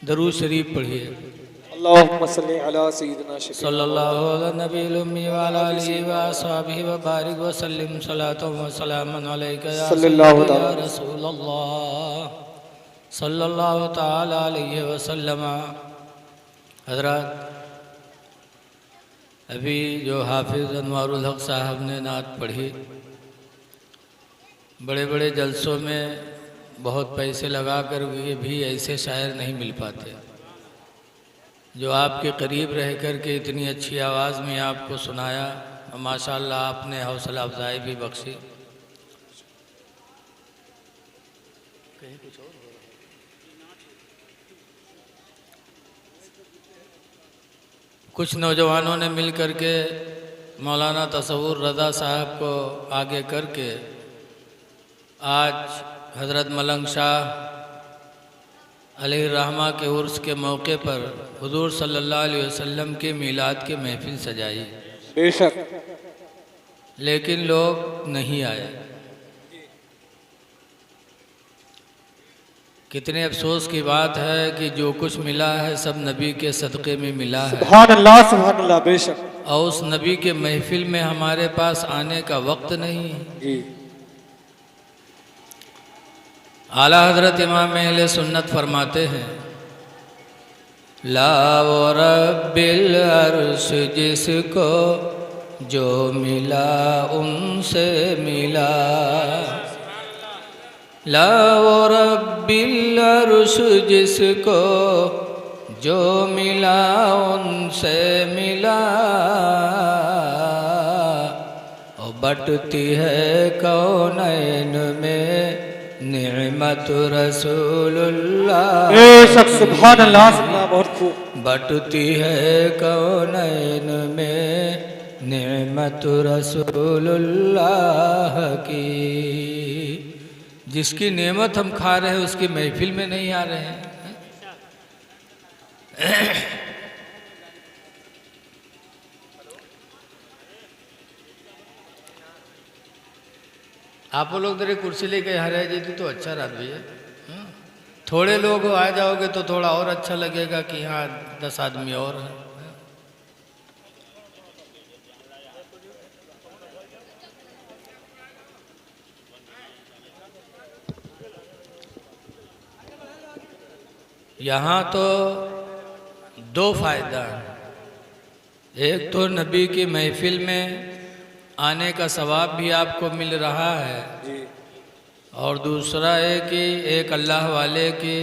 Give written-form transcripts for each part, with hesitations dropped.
दरूद शरीफ पढ़िए। अल्लाहुम्मा सल्ली अला सय्यिदिना सल्लल्लाहु अला नबील उम्मी व अला आलिहि व अस्हाबिहि व बारिक व सल्लिम सलातन व सलामन अलैका या सल्लल्लाहु सय्यदी या ताला रसूलल्लाह सल्लल्लाहु ताला अलैहि वसल्लम। हज़रात, अभी जो हाफिज़ अनवारुल हक साहब ने नात पढ़ी, बड़े बड़े जलसों में बहुत पैसे लगा कर भी ऐसे शायर नहीं मिल पाते जो आपके करीब रह कर के इतनी अच्छी आवाज़ में आपको सुनाया। माशाअल्लाह, आपने हौसला अफजाई भी बख्शी। कुछ नौजवानों ने मिल कर के मौलाना तसव्वुर रज़ा साहब को आगे करके आज हज़रत मलंग शाह अलैहिर्रहमा के उर्स के मौके पर हुजूर सल्लल्लाहु अलैहि वसल्लम के मीलाद की महफिल सजाई। बेशक लेकिन लोग नहीं आए। कितने अफसोस की बात है कि जो कुछ मिला है सब नबी के सदक़े में मिला है, सुभान अल्लाह बेशक। और उस नबी के महफिल में हमारे पास आने का वक्त नहीं है। जी आला हज़रत इमाम अहले सुन्नत फरमाते हैं, ला वो रब्बिल अर्श जिसको जो मिला उनसे मिला, ला वो रब्बिल अर्श जिसको जो मिला उनसे मिला, और बटती है कौनैन में निअमत रसूलुल्लाह। बेशक सुभान अल्लाह बहुत खूब। बटती है कौनैन में निअमत रसूलुल्लाह की। जिसकी नेमत हम खा रहे हैं उसकी महफिल में नहीं आ रहे हैं। आप लोग तेरे कुर्सी लेके यहाँ रह जाती तो अच्छा रहा भैया। थोड़े लोग आ जाओगे तो थोड़ा और अच्छा लगेगा कि यहाँ 10 आदमी और हैं। यहाँ तो दो फायदा है। एक तो नबी की महफिल में आने का सवाब भी आपको मिल रहा है, और दूसरा है कि एक अल्लाह वाले के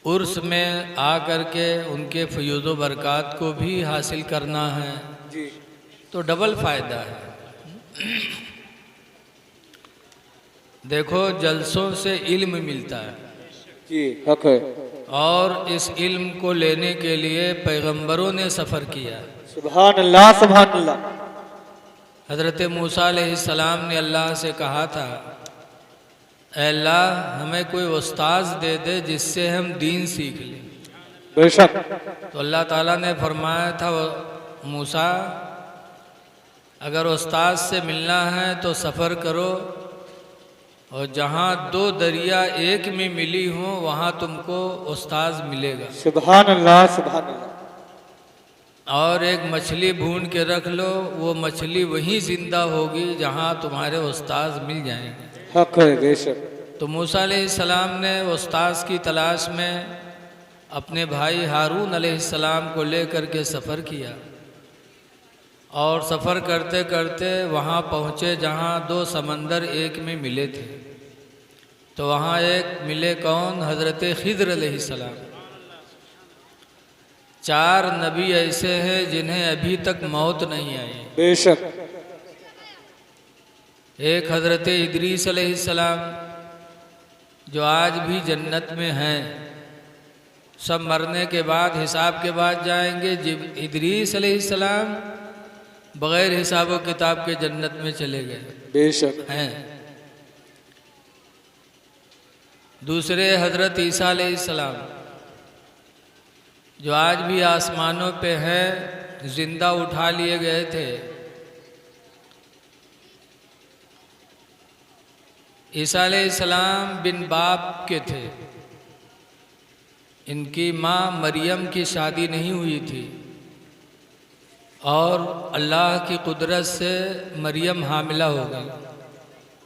उर्स में आ कर के उनके फयूज़ व बरक़ात को भी हासिल करना है, तो डबल फ़ायदा है। देखो, जलसों से इल्म मिलता है जी, हक है। और इस इल्म को लेने के लिए पैगंबरों ने सफ़र किया। सुभान अल्लाह सुभान अल्लाह। हज़रत मूसा अलैहिस्सलाम ने अल्लाह से कहा था, ऐ अल्लाह, हमें कोई उस्ताद दे दे जिससे हम दीन सीख लें। बेशक तो अल्लाह ताला ने फरमाया था, मूसा, अगर उस्ताद से मिलना है तो सफ़र करो, और जहाँ 2 दरिया एक में मिली हों वहाँ तुमको उस्ताद मिलेगा। सुभान अल्लाह सुभान अल्लाह। और एक मछली भून के रख लो, वो मछली वहीं ज़िंदा होगी जहाँ तुम्हारे उस्ताद मिल जाएंगे। हक है बेशक। तो मूसा अलैहिस्सलाम ने उस्ताद की तलाश में अपने भाई हारून अलैहिस्सलाम को लेकर के सफ़र किया, और सफ़र करते करते वहाँ पहुँचे जहाँ 2 समंदर एक में मिले थे। तो वहाँ एक मिले कौन? हज़रत खिज़र अलैहिस्सलाम। 4 नबी ऐसे हैं जिन्हें अभी तक मौत नहीं आई। बेशक एक हज़रत इदरीस अलैहिस्सलाम जो आज भी जन्नत में हैं, सब मरने के बाद हिसाब के बाद जाएंगे। इदरीस अलैहिस्सलाम बग़ैर हिसाब व किताब के जन्नत में चले गए। बेशक हैं। दूसरे हज़रत ईसा अलैहिस्सलाम जो आज भी आसमानों पे हैं, ज़िंदा उठा लिए गए थे। ईसा अलैहिस्सलाम बिन बाप के थे, इनकी माँ मरियम की शादी नहीं हुई थी और अल्लाह की कुदरत से मरियम हामिला हो गई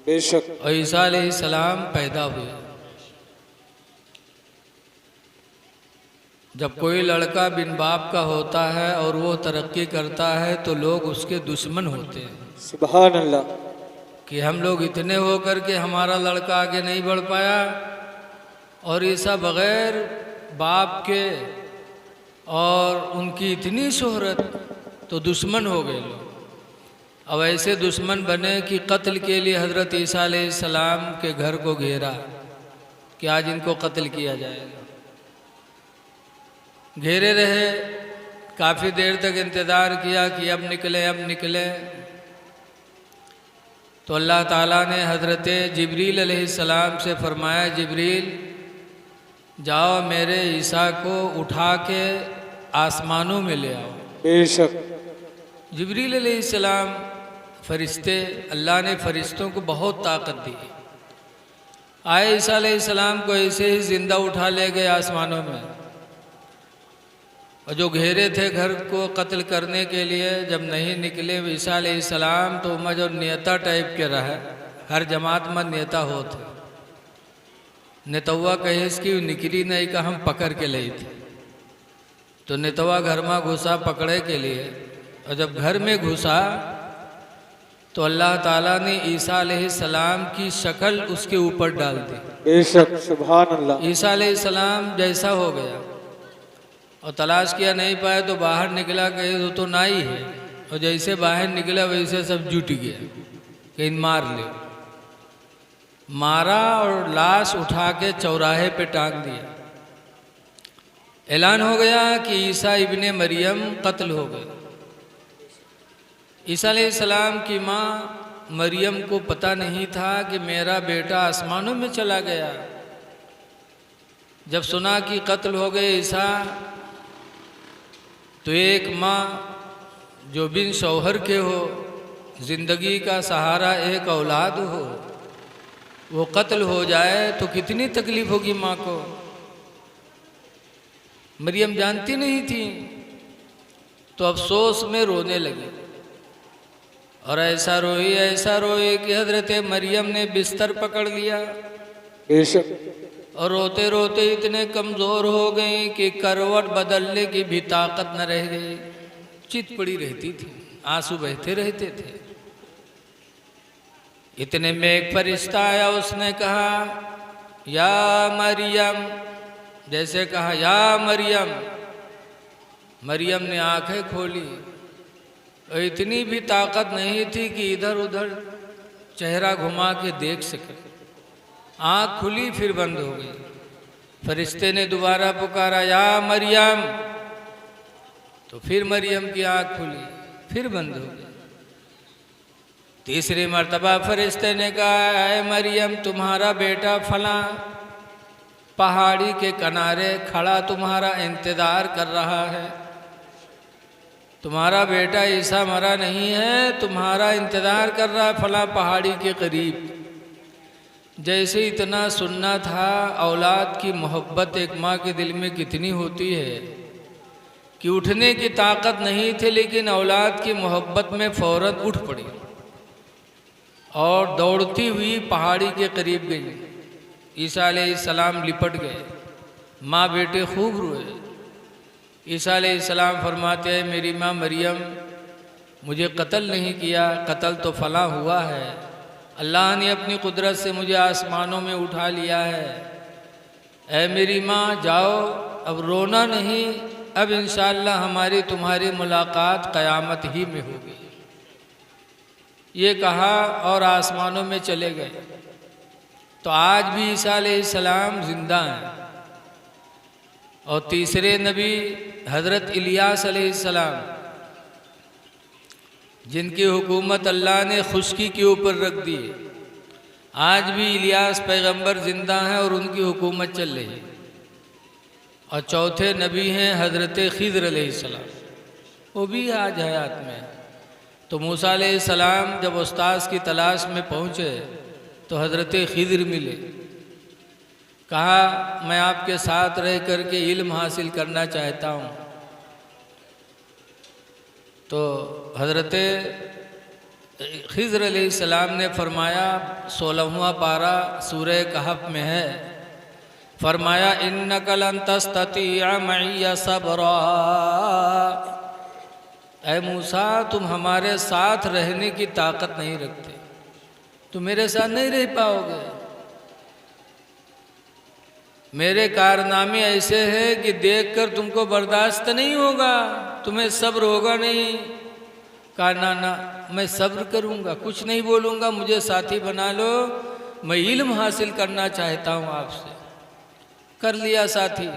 बेशक और ईसा अलैहिस्सलाम पैदा हुए। जब कोई लड़का बिन बाप का होता है और वो तरक्की करता है तो लोग उसके दुश्मन होते हैं सुभान अल्लाह। कि हम लोग इतने होकर के हमारा लड़का आगे नहीं बढ़ पाया और ईसा बग़ैर बाप के और उनकी इतनी शोहरत तो दुश्मन हो गए लोग। अब ऐसे दुश्मन बने कि कत्ल के लिए हज़रत ईसा अलैहिस्सलाम के घर को घेरा कि आज इनको कत्ल किया जाएगा। घेरे रहे, काफ़ी देर तक इंतज़ार किया कि अब निकले। तो अल्लाह ताला ने हज़रत जिब्रील अलैहिस्सलाम से फरमाया, जिब्रील जाओ मेरे ईसा को उठा के आसमानों में ले आओ। बेशक जिब्रील अलैहिस्सलाम फरिश्ते, अल्लाह ने फरिश्तों को बहुत ताकत दी। आए ईसा अलैहिस्सलाम को ऐसे ही ज़िंदा उठा ले गए आसमानों में। और जो घेरे थे घर को कत्ल करने के लिए, जब नहीं निकले ईसा अलैहिस्सलाम तो उमा जो नेता टाइप के रहा, हर जमात में नेता होते नेतवा कहे इसकी निकली नहीं का हम पकड़ के लाई थे। तो नेतवा घर में घुसा पकड़े के लिए, और जब घर में घुसा तो अल्लाह ताला ने ईसा अलैहिस्सलाम की शक्ल उसके ऊपर डाल दी। बेशक सुभान अल्लाह। ईसा अलैहिस्सलाम जैसा हो गया और तलाश किया नहीं पाया तो बाहर निकला, कहे तो नाई है, और जैसे बाहर निकला वैसे सब जुट गया कहीं मार ले। मारा और लाश उठा के चौराहे पे टांग दिया। ऐलान हो गया कि ईसा इब्ने मरियम कत्ल हो गए। ईसा अलैहिस्सलाम की माँ मरियम को पता नहीं था कि मेरा बेटा आसमानों में चला गया। जब सुना कि कत्ल हो गए ईसा, तो एक माँ जो बिन शौहर के हो, ज़िंदगी का सहारा एक औलाद हो, वो कत्ल हो जाए तो कितनी तकलीफ़ होगी माँ को। मरियम जानती नहीं थी, तो अफसोस में रोने लगी और ऐसा रोई कि हज़रत मरियम ने बिस्तर पकड़ लिया। बेशक और रोते रोते इतने कमज़ोर हो गई कि करवट बदलने की भी ताकत न रह गई। चित पड़ी रहती थी, आंसू बहते रहते थे। इतने में एक फरिश्ता आया, उसने कहा या मरियम, जैसे कहा या मरियम। मरियम ने आंखें खोली और इतनी भी ताकत नहीं थी कि इधर उधर चेहरा घुमा के देख सके। आँख खुली फिर बंद हो गई। फरिश्ते ने दोबारा पुकारा या मरियम, तो फिर मरियम की आँख खुली फिर बंद हो गई। तीसरी मर्तबा फरिश्ते ने कहा ऐ मरियम, तुम्हारा बेटा फलां पहाड़ी के किनारे खड़ा तुम्हारा इंतज़ार कर रहा है। तुम्हारा बेटा ईसा मरा नहीं है, तुम्हारा इंतज़ार कर रहा है फलां पहाड़ी के करीब। जैसे इतना सुनना था, औलाद की मोहब्बत एक माँ के दिल में कितनी होती है कि उठने की ताकत नहीं थी, लेकिन औलाद की मोहब्बत में फ़ौरन उठ पड़ी और दौड़ती हुई पहाड़ी के करीब गई। ईसा अलैहिस्सलाम लिपट गए, माँ बेटे खूब रोए। ईसा अलैहिस्सलाम फरमाते हैं मेरी माँ मरियम, मुझे कत्ल नहीं किया, कत्ल तो फलां हुआ है। अल्लाह ने अपनी कुदरत से मुझे आसमानों में उठा लिया है। ऐ मेरी माँ जाओ, अब रोना नहीं, अब इंशाअल्लाह हमारी तुम्हारी मुलाकात क़यामत ही में होगी। ये कहा और आसमानों में चले गए। तो आज भी ईसा अलैहिस्सलाम जिंदा हैं। और तीसरे नबी हज़रत इलियास अलैहिस्सलाम, जिनकी हुकूमत अल्लाह ने खुश्की के ऊपर रख दी है, आज भी इलियास पैगंबर जिंदा हैं और उनकी हुकूमत चल रही है। और चौथे नबी हैं हज़रत खिज़र अलैहिस्सलाम, वो भी आज हयात में। तो मूसा अलैहिस्सलाम जब उस्ताद की तलाश में पहुँचे तो हज़रत खिज़र मिले। कहा मैं आपके साथ रह करके इल्म हासिल करना चाहता हूँ। तो हज़रत खिज़र अलैहिस्सलाम ने फरमाया, 16वां पारा सूरह कहफ में है, फरमाया इन्नका लन तस्ततिअ मइया सबरा। ऐ मूसा, तुम हमारे साथ रहने की ताकत नहीं रखते, तुम मेरे साथ नहीं रह पाओगे। मेरे कारनामे ऐसे हैं कि देखकर तुमको बर्दाश्त नहीं होगा, तुम्हें सब्र होगा नहीं। कहा ना, मैं सब्र करूँगा, कुछ नहीं बोलूँगा, मुझे साथी बना लो, मैं इल्म हासिल करना चाहता हूँ आपसे। कर लिया साथी।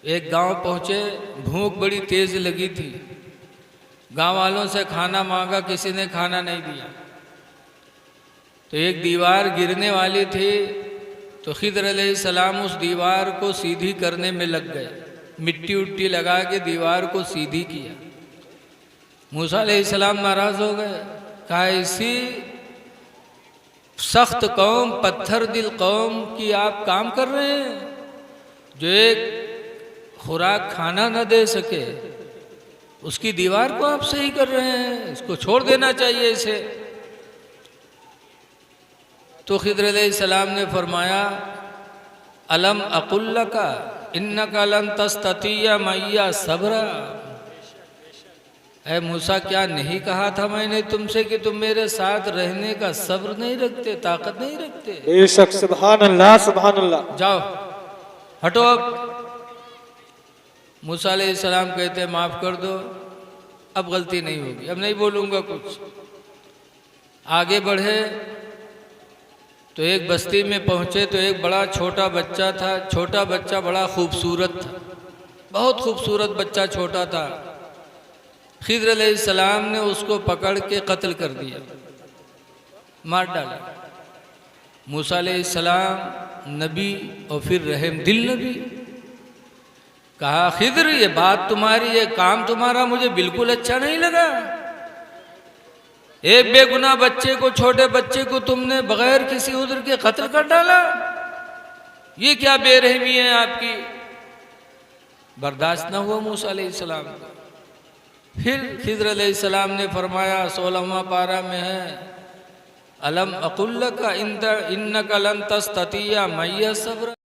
एक गांव पहुँचे, भूख बड़ी तेज़ लगी थी। गांव वालों से खाना मांगा, किसी ने खाना नहीं दिया। तो एक दीवार गिरने वाली थी, तो खिज़र अलैहिस्सलाम उस दीवार को सीधी करने में लग गए। मिट्टी उट्टी लगा के दीवार को सीधी किया। मूसा अलैहिस्सलाम नाराज़ हो गए। कहा ऐसी सख्त कौम, पत्थर दिल कौम की आप काम कर रहे हैं, जो एक खुराक खाना न दे सके, उसकी दीवार को आप सही कर रहे हैं, इसको छोड़ देना चाहिए इसे। तो खिज़र अलैहिस्सलाम ने फरमाया अलम अकुल लका इन्नका लन तस्ततिअ मइया सबरा। ऐ मूसा, क्या नहीं कहा था मैंने तुमसे कि तुम मेरे साथ रहने का सब्र नहीं रखते, ताकत नहीं रखते? बेशक, सुभान अल्लाह, सुभान अल्लाह। जाओ, हटो अब। मूसा अलैहिस्सलाम कहते माफ़ कर दो, अब गलती नहीं होगी, अब नहीं बोलूँगा कुछ। आगे बढ़े तो एक बस्ती में पहुँचे, तो एक बड़ा छोटा बच्चा था। छोटा बच्चा बड़ा खूबसूरत था, बहुत खूबसूरत बच्चा छोटा था। खिज़र अलैहिस्सलाम ने उसको पकड़ के कत्ल कर दिया, मार डाला। मूसा अलैहिस्सलाम नबी और फिर रहम दिल नबी। कहा खिज़र, ये बात तुम्हारी, ये काम तुम्हारा मुझे बिल्कुल अच्छा नहीं लगा। एक बेगुनाह बच्चे को, छोटे बच्चे को तुमने बगैर किसी उज़्र के कत्ल कर डाला, ये क्या बेरहमी है आपकी? बर्दाश्त न हुआ मूसा अलैहिस्सलाम को। फिर खिज़र अलैहिस्सलाम ने फरमाया, 16वां पारा में है, अलम अकुल लका इन्नका लन तस्ततिअ मइया सबरा।